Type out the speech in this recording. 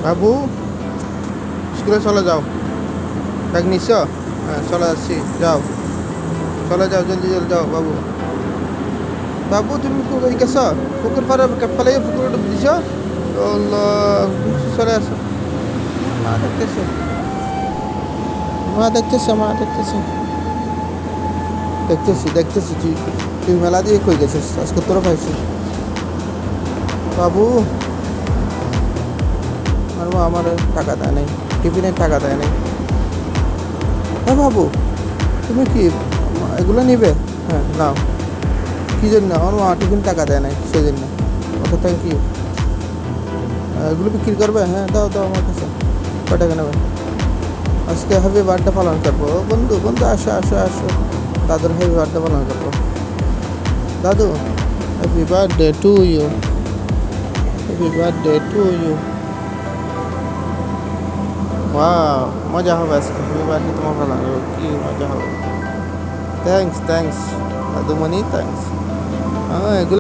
বাবু, স্কুলে চলে যাও। ব্যাগ নিচ্ছ? হ্যাঁ, চলে যাচ্ছি, যাও। চলে যাও, জলদি জলদি যাও বাবু। বাবু, তুমি পুকুর গেছ? পুকুর পাড়ে ফেলে পুকুরে ডুব দিছ? আল্লাহ, চলে আসো। মা দেখতেছে, মা দেখতেছে, মা দেখতেছে। দেখতেছি দেখতেছি, তুই তুই মেলা দিয়ে কই গেছিস? আজকে তোরা পাইছি। বাবু, আর মা আমার টাকা দেয় নাই, টিফিনের টাকা দেয় নাই। হ্যাঁ বাবু, তুমি কি এগুলো নিবে? হ্যাঁ, নাও। কী জন্য? আমার মা টিফিন টাকা দেয় নাই, সেই জন্য। ওকে, থ্যাংক ইউ। এগুলো বিক্রি করবে? হ্যাঁ, দাও দাও আমার কাছে। কয় টাকা নেবে? আজকে হ্যাপি বার্থডে পালন করবো। ও বন্ধু, বন্ধু, আসো আসো আসো, দাদুর হ্যাপি বার্থডে পালন করবো। দাদু, happy birthday to you, happy birthday to you. Wow, মজা হবে আজকে, হ্যাপি বার্থডে তোমার পালন করবো, কি মজা হবে। থ্যাংকস থ্যাংকস দাদুমণি, থ্যাংকস। হ্যাঁ, এগুলো